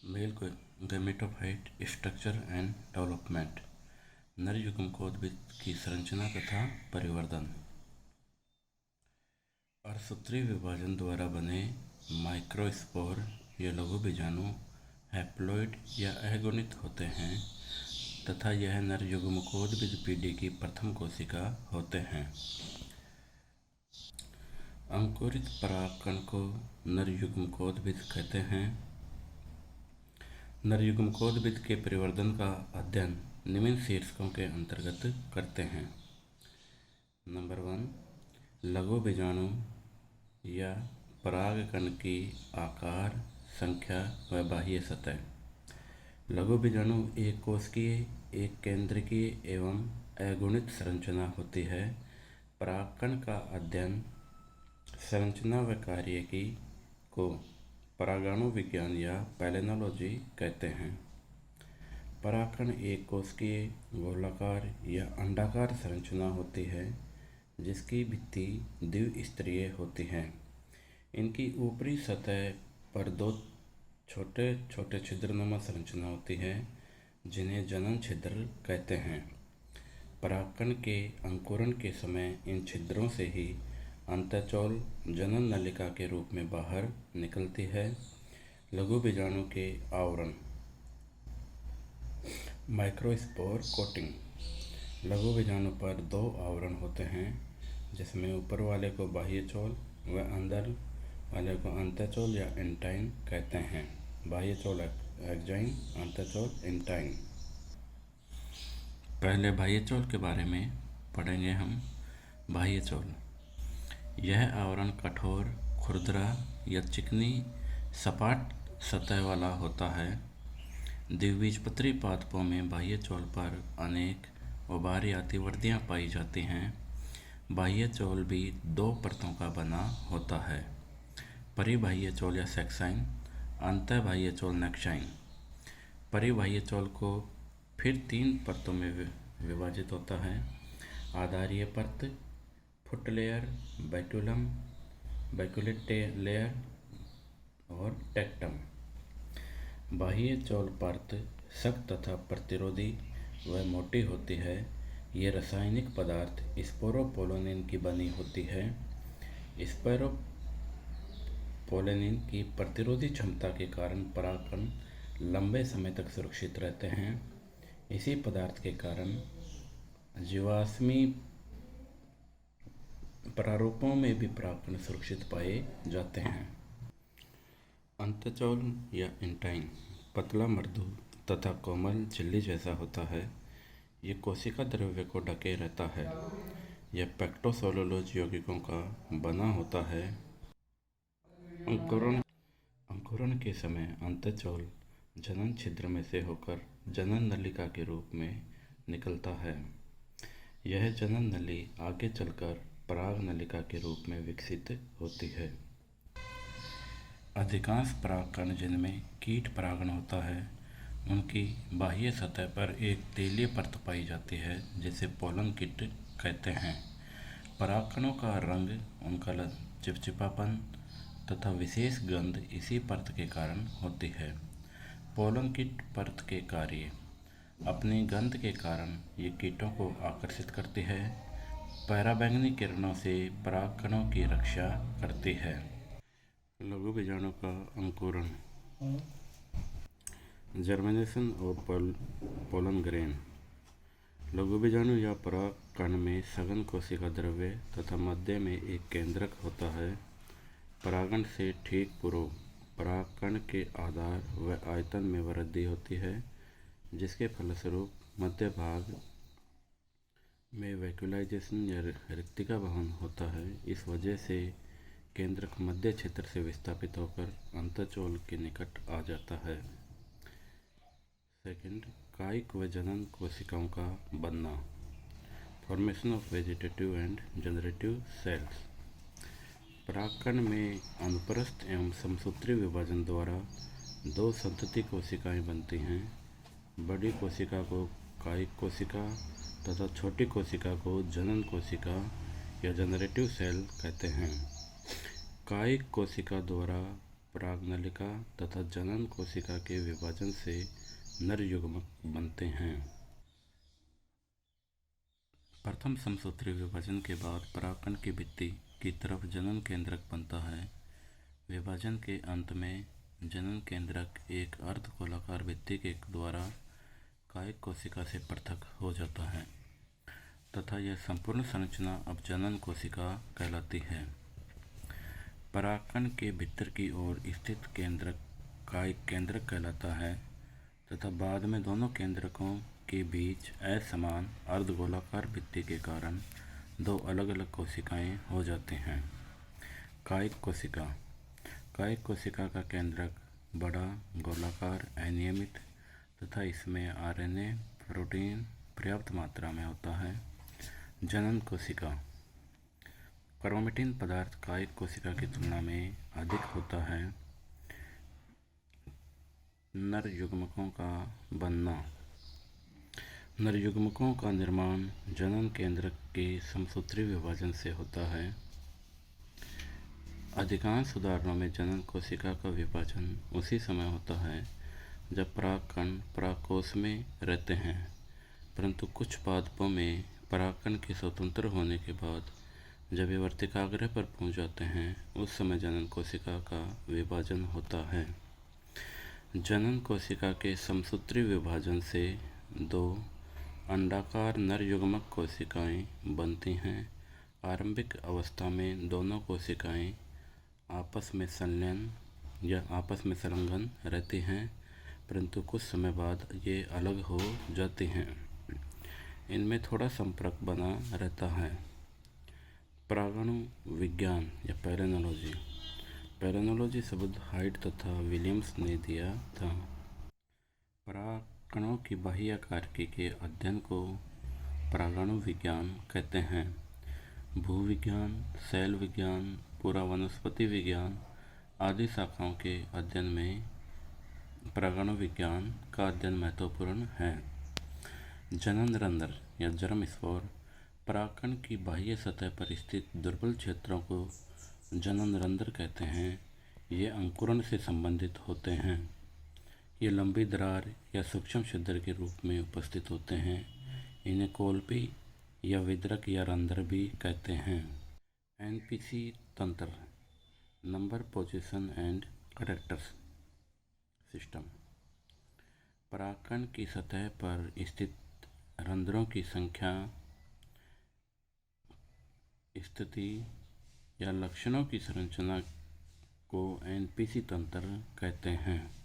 Male gametophyte structure and development. नर युग्मकोद्भिद की संरचना तथा परिवर्धन। अर्धसूत्रीय विभाजन द्वारा बने माइक्रोस्पोर या लघु बीजाणु हैप्लॉइड या अगुणित होते हैं तथा यह नर युग्मकोद्भिद पीढ़ी की प्रथम कोशिका होते हैं। अंकुरित परागकण को नर युग्मकोद्भिद कहते हैं। नर युग्मकोद्भिद के परिवर्तन का अध्ययन निम्न शीर्षकों के अंतर्गत करते हैं। नंबर 1, लघु बीजाणु या परागकण की आकार, संख्या व बाह्य सतह। लघु बीजाणु एक कोशिकीय, एक केंद्रकीय एवं अगुणित संरचना होती है। परागकण का अध्ययन संरचना व कार्य को परागणु विज्ञान या पैलिनोलॉजी कहते हैं। परागकण एक कोशिकीय, गोलाकार या अंडाकार संरचना होती है जिसकी भित्ति द्विस्तरीय होती है। इनकी ऊपरी सतह पर दो छोटे छोटे छिद्रनुमा संरचना होती है जिन्हें जनन छिद्र कहते हैं। परागकण के अंकुरण के समय इन छिद्रों से ही अंतःचोल जनन नलिका के रूप में बाहर निकलती है। लघु बीजाणु के आवरण। Microspore coating. लघु बीजाणु पर दो आवरण होते हैं जिसमें ऊपर वाले को बाह्य चोल व अंदर वाले को अंतःचोल या इंटाइन कहते हैं। बाह्य चोल एक्जाइन, अंतःचोल इंटाइन। पहले बाह्य चोल के बारे में पढ़ेंगे हम। बाह्य चोल यह आवरण कठोर, खुरदरा या चिकनी सपाट सतह वाला होता है। द्विबीजपत्री पादपों में बाह्य चोल पर अनेक उभारयाती वर्दियाँ पाई जाती हैं। बाह्य चोल भी दो परतों का बना होता है, परिबाह्य चोल या सेक्साइन, अंतःबाह्य चोल नेक्साइन। परिबाह्य चोल को फिर 3 परतों में विभाजित होता है: आधारीय परत, फुट लेयर, बैक्यूलम, बैक्यूलेट लेयर और टेक्टम। बाह्य चोल परत सख्त तथा प्रतिरोधी व मोटी होती है। ये रासायनिक पदार्थ स्पोरोपोलिन की बनी होती है। स्पोरोपोलिन की प्रतिरोधी क्षमता के कारण परागकण लंबे समय तक सुरक्षित रहते हैं। इसी पदार्थ के कारण जीवाश्मी प्रारूपों में भी परागकण सुरक्षित पाए जाते हैं। अंतःचोल या इंटाइन पतला, मृदु तथा कोमल झिल्ली जैसा होता है। ये कोशिका द्रव्य को ढके रहता है। यह पेक्टोसेलुलोज यौगिकों का बना होता है। अंकुरण के समय अंतःचोल जनन छिद्र में से होकर जनन नलिका के रूप में निकलता है। यह जनन नली आगे चलकर पराग नलिका के रूप में विकसित होती है। अधिकांश परागकण जिनमें कीट परागण होता है उनकी बाह्य सतह पर एक तेलीय परत पाई जाती है जिसे पोलन किट कहते हैं। परागकणों का रंग, उनका चिपचिपापन तथा विशेष गंध इसी परत के कारण होती है। पोलन किट परत के कार्य। अपनी गंध के कारण ये कीटों को आकर्षित करती है। पराबैंगनी किरणों से परागकणों की रक्षा करती है। लघु बीजाणु का अंकुरण। Germination of pollen grain. लघु बीजाणु या परागकण में सघन कोशिका द्रव्य तथा मध्य में एक केंद्रक होता है। परागण से ठीक पूर्व परागकण के आधार व आयतन में वृद्धि होती है जिसके फलस्वरूप मध्य भाग में वैक्यूलाइजेशन या रिक्तिका वहन होता है। इस वजह से केंद्रक मध्य क्षेत्र से विस्थापित होकर अंतःचोल के निकट आ जाता है। सेकंड, कायिक व जनन कोशिकाओं का बनना। Formation of vegetative and generative cells. परागकण में अनुप्रस्थ एवं समसूत्री विभाजन द्वारा 2 संतति कोशिकाएं बनती हैं। बड़ी कोशिका को कायिक कोशिका तथा छोटी कोशिका को जनन कोशिका या जनरेटिव सेल कहते हैं। कायिक कोशिका द्वारा परागनलिका तथा जनन कोशिका के विभाजन से नर युग्मक बनते हैं। प्रथम समसूत्री विभाजन के बाद परागकण की भित्ति की तरफ जनन केंद्रक बनता है। विभाजन के अंत में जनन केंद्रक एक अर्धगोलाकार भित्ति के द्वारा कायिक कोशिका से पृथक हो जाता है तथा यह संपूर्ण संरचना अब जनन कोशिका कहलाती है। परागकण के भीतर की ओर स्थित केंद्रक कायिक केंद्रक कहलाता है तथा बाद में दोनों केंद्रकों के बीच असमान अर्धगोलाकार भित्ति के कारण दो अलग अलग कोशिकाएं हो जाती हैं। कायिक कोशिका। कायिक कोशिका का केंद्रक बड़ा, गोलाकार, अनियमित तथा इसमें आरएनए प्रोटीन पर्याप्त मात्रा में होता है। जनन कोशिका। क्रोमेटिन पदार्थ कायिक कोशिका की तुलना में अधिक होता है। नर युग्मकों का बनना। नर युग्मकों का निर्माण जनन केंद्रक के समसूत्री विभाजन से होता है। अधिकांश उदाहरणों में जनन कोशिका का विभाजन उसी समय होता है जब परागकण परागकोश में रहते हैं, परंतु कुछ पादपों में परागकण के स्वतंत्र होने के बाद जब वे वर्तिकाग्र पर पहुंच जाते हैं उस समय जनन कोशिका का विभाजन होता है। जनन कोशिका के समसूत्री विभाजन से दो अंडाकार नर युग्मक कोशिकाएं बनती हैं। आरंभिक अवस्था में दोनों कोशिकाएं आपस में संलयन या आपस में संलग्न रहती हैं, परंतु कुछ समय बाद ये अलग हो जाती हैं। इनमें थोड़ा संपर्क बना रहता है। परागणु विज्ञान या पैरेनोलॉजी। पैरेनोलॉजी शब्द हाइड तथा विलियम्स ने दिया था। परागकणों की बाह्य आकृति के अध्ययन को परागणु विज्ञान कहते हैं। भूविज्ञान, सेल विज्ञान, पूरा वनस्पति विज्ञान आदि शाखाओं के अध्ययन में परागणु विज्ञान का अध्ययन महत्वपूर्ण है। जनन रंध्र या जर्म स्पोर। परागकण की बाह्य सतह पर स्थित दुर्बल क्षेत्रों को जनन रंध्र कहते हैं। ये अंकुरण से संबंधित होते हैं। ये लंबी दरार या सूक्ष्म छिद्र के रूप में उपस्थित होते हैं। इन्हें कोल्पी या विद्रक या रंध्र भी कहते हैं। एनपीसी तंत्र, number position and characters system. परागकण की सतह पर स्थित रंध्रों की संख्या, स्थिति या लक्षणों की संरचना को एनपीसी तंत्र कहते हैं।